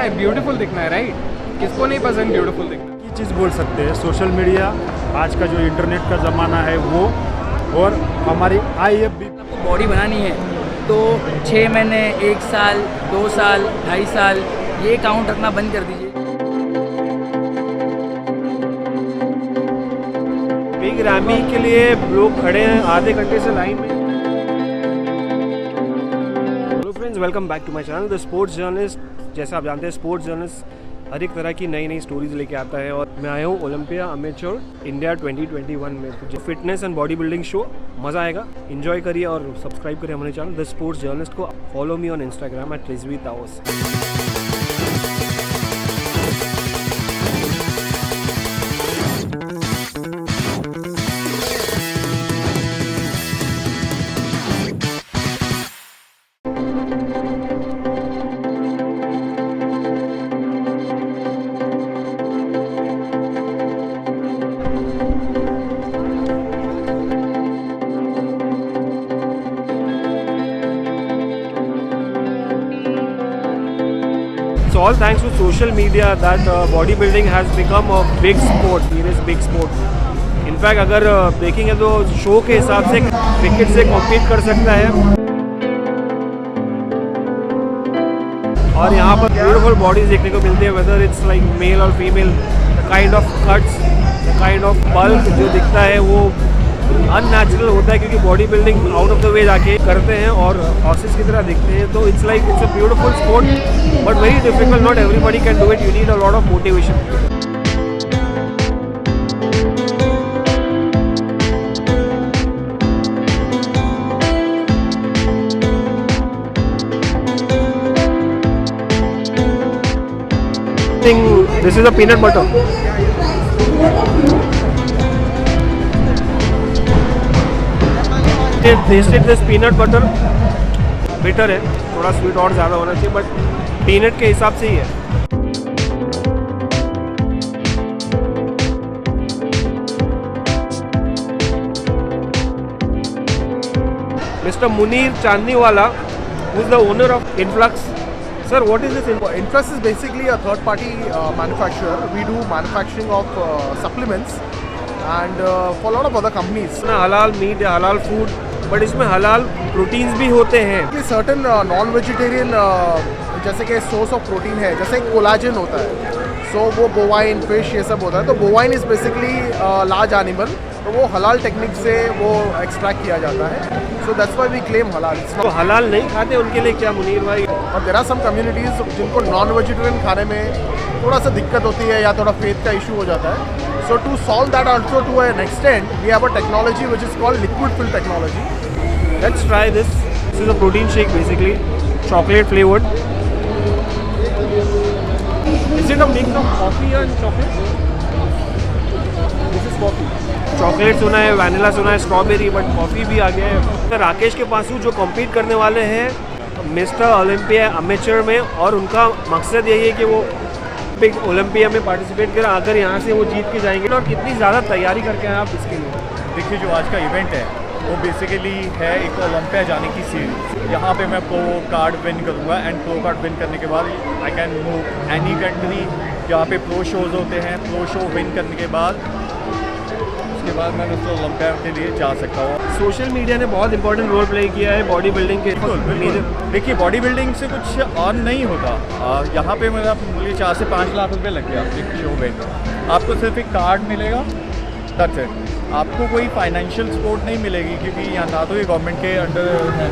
है, ब्यूटीफुल दिखना है, राइट? किसको नहीं पसंद ब्यूटीफुल दिखना? ये चीज़ बोल सकते हैं, सोशल मीडिया आज का जो इंटरनेट का ज़माना है वो, और हमारी IF भी। आपको बॉडी बनानी है तो 6 महीने, 1 साल, 2 साल, 2.5 साल ये काउंट रखना बंद कर दीजिए। बिग रैमी के लिए लोग खड़े हैं आधे घंटे से लाइन में। Hello friends, welcome back to my channel the sports journalist. जैसा आप जानते हैं, स्पोर्ट्स जर्नलिस्ट हर एक तरह की नई नई स्टोरीज लेके आता है, और मैं आया हूँ ओलंपिया अमेच्योर इंडिया 2021 में। जो fitness and body building show, मज़ा आएगा, एंजॉय करिए और सब्सक्राइब करिए हमारे चैनल द स्पोर्ट्स जर्नलिस्ट को। Follow me on Instagram at Rizvi Taos. It's all thanks to social media that bodybuilding has become a big sport, serious big sport. In fact, अगर देखेंगे तो शो के हिसाब से क्रिकेट से कॉम्पीट कर सकता है, और यहाँ पर ब्यूटीफुल बॉडीज देखने को मिलती है, वेदर इट्स लाइक मेल और female. The kind of cuts, the kind of bulk जो दिखता है वो अननेचुरल होता है, क्योंकि body building out of the way जाके करते हैं और हॉर्सेस की तरह दिखते हैं। तो it's like it's a beautiful sport but very difficult, not everybody can do it, you need a lot of motivation. This is a peanut butter. Tasted this peanut butter, bitter है, थोड़ा sweet और ज़्यादा होना चाहिए, but peanut के हिसाब से ही है। Mr. Munir Chandniwala, who is the owner of Influx. Sir, what is this? Influx is basically a third-party manufacturer. We do manufacturing of supplements and for a lot of other companies. हलाल meet या हलाल food, but इसमें हलाल proteins भी होते हैं। Certain non-vegetarian जैसे कि सोर्स ऑफ प्रोटीन है, जैसे कोलाजन होता है, सो वो बोवाइन, फिश, ये सब होता है। तो bovine is basically large animal, तो वो हलाल टेक्निक से वो एक्सट्रैक्ट किया जाता है। So that's why we claim halal. तो हलाल नहीं खाते उनके लिए क्या मुनीर भाई? और देयर आर सम कम्युनिटीज़ जिनको नॉन वेजिटेरियन खाने में थोड़ा सा दिक्कत होती है या थोड़ा फेथ का इशू हो जाता है। So to solve that also to an extent, we have a technology which is called liquid fill technology. Let's try this. This is a protein shake basically, chocolate flavored. Is it a mix of coffee and chocolate? This is coffee. Chocolate सुना है, vanilla सुना है, strawberry, but coffee भी आ गया है। राकेश के पास जो compete करने वाले हैं मिस्टर ओलंपिया अमेच्योर में, और उनका मकसद यही है कि वो बिग ओलंपिया में पार्टिसिपेट करें। अगर यहाँ से वो जीत के जाएंगे, और कितनी ज़्यादा तैयारी करके हैं आप इसके लिए? देखिए, जो आज का इवेंट है वो बेसिकली है एक ओलंपिया जाने की सीरीज। यहाँ पे मैं प्रो कार्ड विन करूँगा, एंड प्रो कार्ड विन करने के बाद I can move any country जहाँ पे प्रो शोज़ होते हैं। प्रो शो विन करने के बाद उसके बाद मैं दोस्तों ओलंपिया के लिए जा सकता हूँ। सोशल मीडिया ने बहुत इंपॉर्टेंट रोल प्ले किया है बॉडी बिल्डिंग के। बिल्कुल। देखिए, बॉडी बिल्डिंग से कुछ अर्न नहीं होता। यहाँ पे मेरा 4 से 5 लाख रुपए लग गया एक शो में। आपको सिर्फ एक कार्ड मिलेगा, दैट्स इट। आपको कोई फाइनेंशियल सपोर्ट नहीं मिलेगी, क्योंकि यहाँ ना तो ये गवर्नमेंट के अंडर है,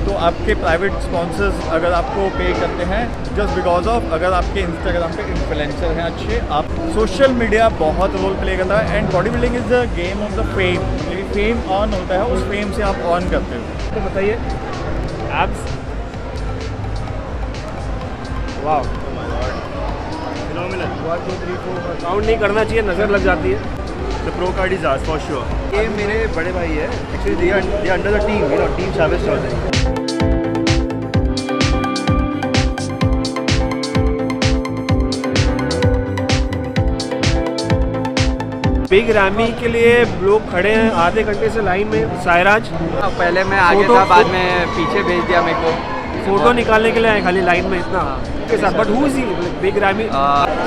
तो आपके प्राइवेट स्पॉन्सर्स अगर आपको पे करते हैं जस्ट बिकॉज ऑफ अगर आपके इंस्टाग्राम पे इन्फ्लुएंसर हैं अच्छे। आप सोशल मीडिया बहुत रोल प्ले करता है, and body building is the game of the fame. Fame earn होता है, उस फेम से आप अर्न करते हो। तो बताइए, एब्स, वाह, फिनोमिनल। 1 2 3 4 काउंट नहीं करना चाहिए, नज़र लग जाती है। The pro card is ours for sure. ये मेरे बड़े भाई है, actually they are under the team, you know, team Chavez Chaudhary. Big ramie के लिए लोग खड़े हैं आधे घंटे से लाइन में। सायराज, पहले मैं आगे था, बाद में पीछे भेज दिया मेरे को। फोटो निकालने के लिए आए खाली लाइन में इतना के साथ. But who is big ramie?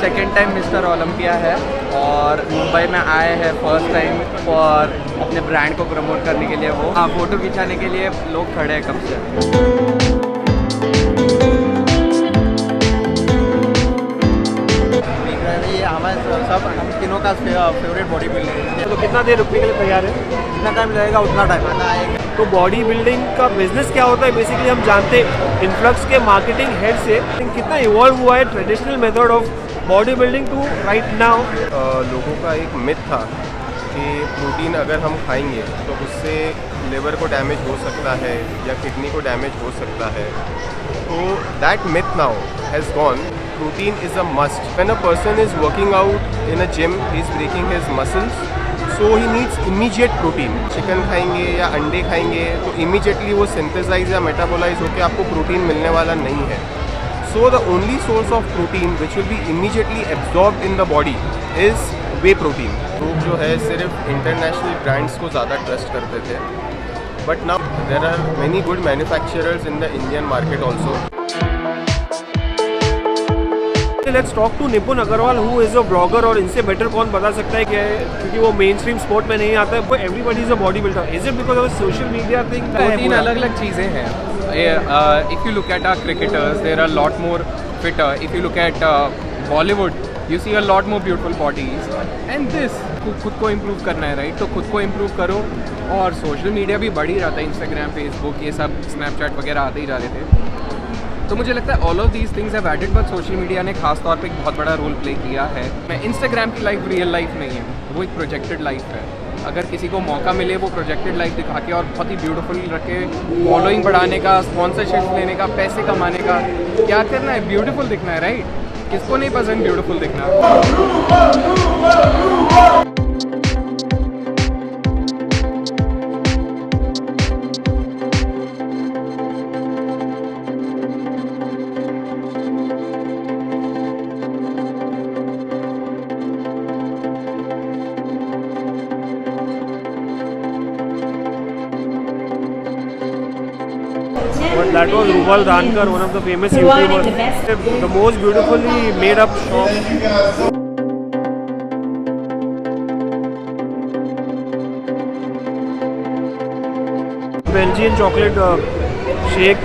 Second time mister Olympia है और मुंबई में आए हैं फर्स्ट टाइम और अपने ब्रांड को प्रमोट करने के लिए. वो हाँ, फोटो खिंचाने के लिए लोग खड़े हैं कब से. ये हमारे सब हम तीनों का फेवरेट बॉडी बिल्डिंग है. तो कितना देर रुकने के लिए तैयार है? जितना टाइम लगेगा उतना टाइम आना आएगा. तो बॉडी बिल्डिंग का बिजनेस क्या होता है बेसिकली हम जानते हैं इन्फ्लक्स के मार्केटिंग हेड से. कितना इवॉल्व हुआ है traditional method of body building to right now? लोगों का एक मिथ था कि प्रोटीन अगर हम खाएंगे तो उससे लिवर को डैमेज हो सकता है या किडनी को डैमेज हो सकता है. तो that myth now has gone. Protein is a must. When a person is working out in a gym, he is breaking his muscles, so he needs immediate protein. Chicken खाएंगे या अंडे खाएंगे तो immediately वो synthesize या metabolize होकर आपको protein मिलने वाला नहीं है. So the only source of protein which will be immediately absorbed in the body is whey protein. लोग जो है सिर्फ इंटरनेशनल ब्रांड्स को ज़्यादा ट्रस्ट करते थे, but now there are many good manufacturers in the Indian market also. Let's talk to Nipun Agarwal who is a blogger. और इनसे बेटर कौन बता सकता है कि क्योंकि वो मेन स्ट्रीम स्पोर्ट में नहीं आता है. Everybody is a body builder. Is it because of social media thing? दो तीन अलग अलग चीज़ें हैं. If you look at our cricketers there are lot more fitter. If you look at Bollywood you see a lot more beautiful bodies and this. खुद को improve करना है राइट, तो खुद को इम्प्रूव करो. और सोशल मीडिया भी बढ़ ही रहा था. इंस्टाग्राम, फेसबुक, ये सब स्नैपचैट वगैरह आते ही जा रहे थे. तो मुझे लगता है all of these things have added, but social media ने खास तौर पे एक बहुत बड़ा रोल प्ले किया है. मैं इंस्टाग्राम की लाइफ रियल लाइफ नहीं है, वो एक प्रोजेक्टेड लाइफ है. अगर किसी को मौका मिले वो प्रोजेक्टेड लाइफ दिखा के और बहुत ही ब्यूटीफुल रखे, फॉलोइंग बढ़ाने का, स्पॉन्सरशिप लेने का, पैसे कमाने का, क्या करना है? ब्यूटीफुल दिखना है राइट. किसको नहीं पसंद ब्यूटीफुल दिखना? But that was Ruval Rankar, one of the famous YouTubers. The most beautifully made up shop. Belgian chocolate shake.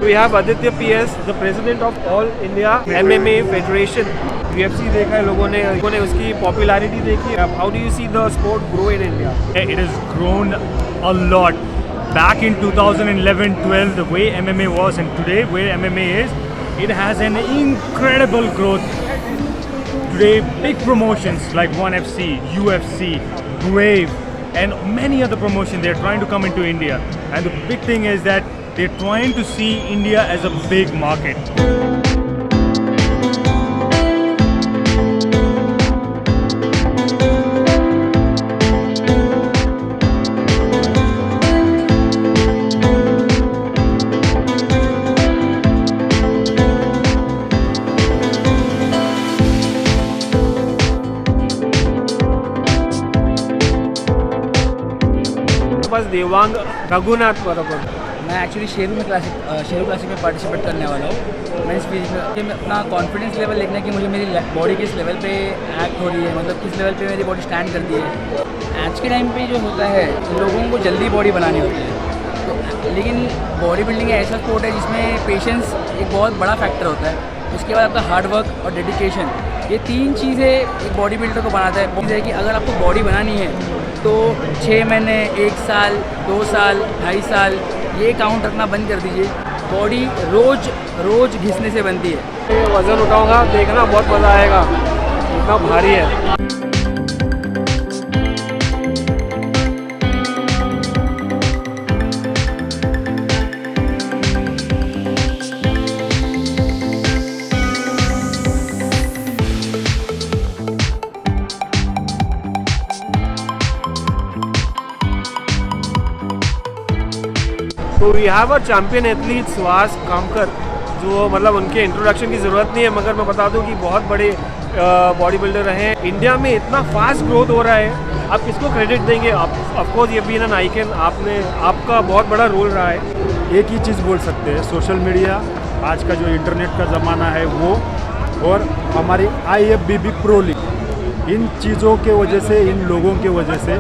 We have Aditya PS, the president of All India MMA Federation. UFC देखा है लोगों ने उसकी popularity देखी है. How do you see the sport grow in India? It has grown a lot. Back in 2011-12, the way MMA was, and today where MMA is, it has an incredible growth. Today, big promotions like ONE FC, UFC, Brave, and many other promotions, they're trying to come into India. And the big thing is that they're trying to see India as a big market. बस देवांग रघुनाथ बराबर. मैं actually Sheru classic में participate करने वाला हूँ. मैं इस बीच में अपना कॉन्फिडेंस लेवल देखना कि मुझे मेरी बॉडी किस लेवल पे एक्ट हो रही है, मतलब किस लेवल पे मेरी बॉडी स्टैंड करती है. आज के टाइम पे जो होता है लोगों को जल्दी बॉडी बनानी होती है, तो लेकिन बॉडी बिल्डिंग ऐसा स्पोर्ट है जिसमें पेशेंस एक बहुत बड़ा फैक्टर होता है. उसके बाद आपका हार्ड वर्क और डेडिकेशन, ये तीन चीज़ें एक बॉडी बिल्डर को बनाता है. चीज़ है कि अगर आपको बॉडी बनानी है तो 6 महीने, 1 साल, 2 साल, 2.5 साल ये काउंट रखना बंद कर दीजिए. बॉडी रोज घिसने से बनती है. वजन उठाऊंगा, देखना बहुत मज़ा आएगा, इतना भारी है. तो we have a champion athlete Suhas Kamkar, जो मतलब उनके इंट्रोडक्शन की ज़रूरत नहीं है, मगर मैं बता दूं कि बहुत बड़े बॉडी बिल्डर हैं। इंडिया में इतना फास्ट ग्रोथ हो रहा है, आप किसको क्रेडिट देंगे? ऑफकोर्स ये बीन एन आइकन, आपका बहुत बड़ा रोल रहा है। एक ही चीज़ बोल सकते हैं, सोशल मीडिया, आज का जो इंटरनेट का ज़माना है वो, और हमारी IFBB प्रो लीग, इन चीज़ों के वजह से, इन लोगों के वजह से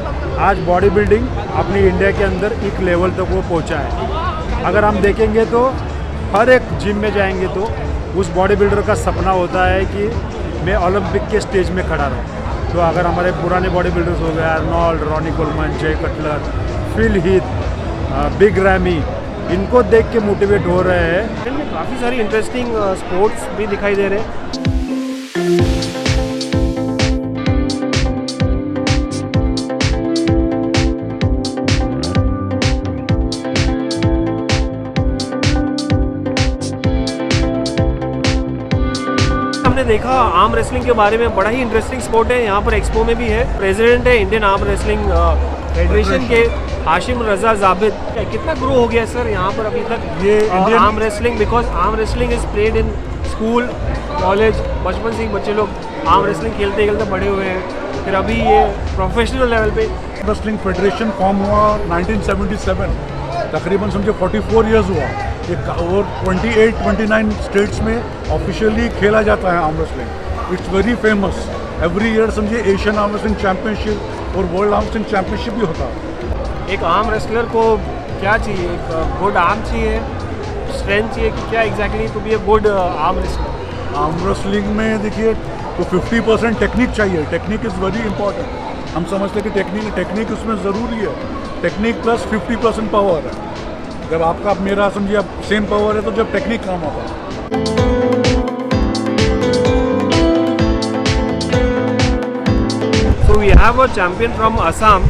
आज बॉडी बिल्डिंग अपनी इंडिया के अंदर एक लेवल तक वो पहुंचा है। अगर हम देखेंगे तो हर एक जिम में जाएंगे तो उस बॉडी बिल्डर का सपना होता है कि मैं ओलंपिक के स्टेज में खड़ा रहूं। तो अगर हमारे पुराने बॉडी बिल्डर्स हो गए, Arnold, Ronnie Coleman, Jay Cutler, Phil Heath, Big Ramy, इनको देख के मोटिवेट हो रहे हैं। इनमें काफ़ी सारी इंटरेस्टिंग स्पोर्ट्स भी दिखाई दे रहे हैं। हमने देखा आर्म रेसलिंग के बारे में, बड़ा ही इंटरेस्टिंग स्पोर्ट है। यहाँ पर एक्सपो में भी है, प्रेसिडेंट है इंडियन आर्म रेसलिंग फेडरेशन के हाशिम रजा जाबिद। कितना ग्रो हो गया सर यहाँ पर अभी तक ये arm wrestling? Because arm wrestling is played in school, college, बचपन से ही बच्चे लोग आर्म रेसलिंग खेलते खेलते बड़े हुए हैं, फिर अभी ये प्रोफेशनल लेवल पे। रेसलिंग फेडरेशन फॉर्म हुआ 1977, तकरीबन समझे 44 ईयर्स हुआ। और 28-29 स्टेट्स में ऑफिशियली खेला जाता है arm wrestling. It's very famous. Every year समझिए एशियन आर्म रेसलिंग चैम्पियनशिप और वर्ल्ड आर्म रेसलिंग चैम्पियनशिप भी होता है। एक आर्म रेसलर को क्या चाहिए? एक गुड आर्म चाहिए, स्ट्रेंथ चाहिए, कि क्या exactly to be a good arm wrestler? Arm wrestling में देखिए तो 50% टेक्निक चाहिए। Technique is very important. हम समझते हैं कि टेक्निक उसमें ज़रूरी है। टेक्निक प्लस 50% पावर है। जब आपका मेरा समझिए आप सेम पावर है तो जब टेक्निक काम होता है। So we have a champion from Assam,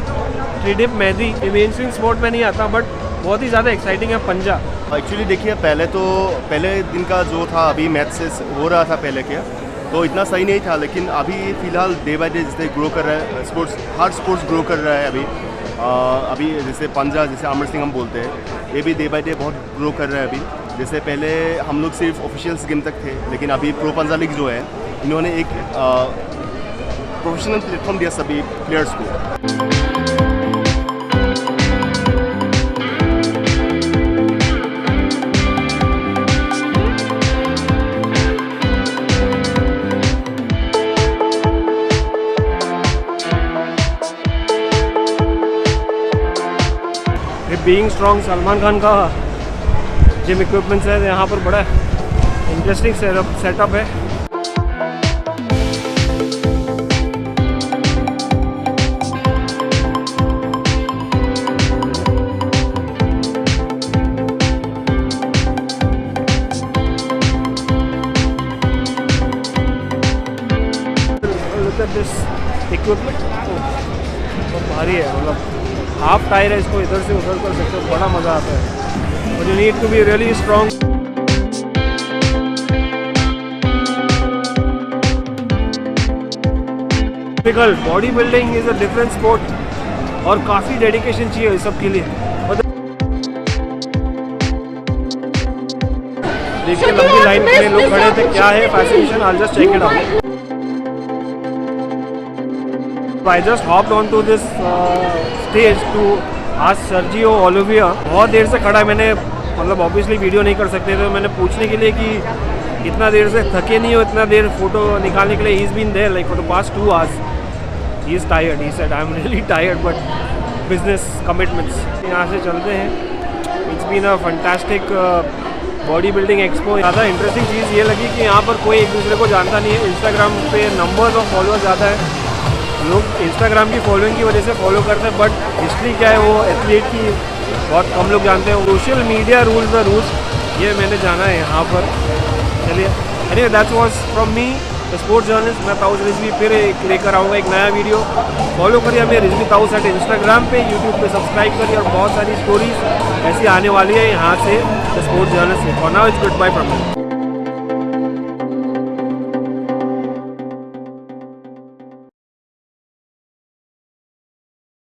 Tridip Mehdi. ये मेन स्ट्रीम स्पोर्ट में नहीं आता, बट बहुत ही ज़्यादा एक्साइटिंग है पंजा। एक्चुअली देखिए पहले दिन का जो था अभी मैच से हो रहा था पहले क्या, तो इतना सही नहीं था, लेकिन अभी फ़िलहाल डे बाय डे जैसे ग्रो कर रहा है स्पोर्ट्स, हर स्पोर्ट्स ग्रो कर रहा है अभी जैसे पंजा, जैसे आर्म रेसलिंग हम बोलते हैं, ये भी डे बाय डे बहुत ग्रो कर रहा है अभी। जैसे पहले हम लोग सिर्फ ऑफिशियल्स गेम तक थे, लेकिन अभी प्रो पंजा लीग जो है, इन्होंने एक प्रोफेशनल प्लेटफॉर्म दिया सभी प्लेयर्स को। बीइंग स्ट्रॉन्ग सलमान खान का जिम इक्विपमेंट्स है, यहाँ पर बड़ा इंटरेस्टिंग सेटअप है। Look at this equipment, बहुत भारी है, मतलब हाफ टायर है, इसको इधर से उधर कर सकते हो, बड़ा मज़ा आता है। But you need to be really strong. Body building is a different sport और काफ़ी डेडिकेशन चाहिए इस सब के लिए। देखिए लंबी लाइन में लोग खड़े थे, क्या है fascination? I just check it out. I just hopped onto this stage to ask Sergio Oliveira। बहुत देर से खड़ा है, मैंने मतलब ऑब्वियसली वीडियो नहीं कर सकते थे, मैंने पूछने के लिए कि इतना देर से थके नहीं हो, इतना देर फोटो निकालने के लिए। he's been there like for the past 2 hours। he is tired, he said I'm really tired but business commitments। यहाँ से चलते हैं। it's been a fantastic body building expo. ज़्यादा इंटरेस्टिंग चीज़ ये लगी कि यहाँ पर कोई एक दूसरे को जानता नहीं है। इंस्टाग्राम पे नंबर्स ऑफ फॉलोअर्स ज़्यादा है, लोग इंस्टाग्राम की फॉलोइंग की वजह से फॉलो करते हैं, बट हिस्ट्री क्या है वो एथलीट की बहुत कम लोग जानते हैं। Social media rules the rules, ये मैंने जाना है यहाँ पर। चलिए anyway that's was from me the sports journalist. मैं ताऊस रिजवी फिर लेकर आऊँगा एक नया वीडियो। फॉलो करिए हमें रिजवी ताऊस एट इंस्टाग्राम पे, यूट्यूब पे सब्सक्राइब करिए, और बहुत सारी स्टोरीज ऐसी आने वाली है यहाँ से द स्पोर्ट्स जर्नलिस्ट से। For now it's good bye from me.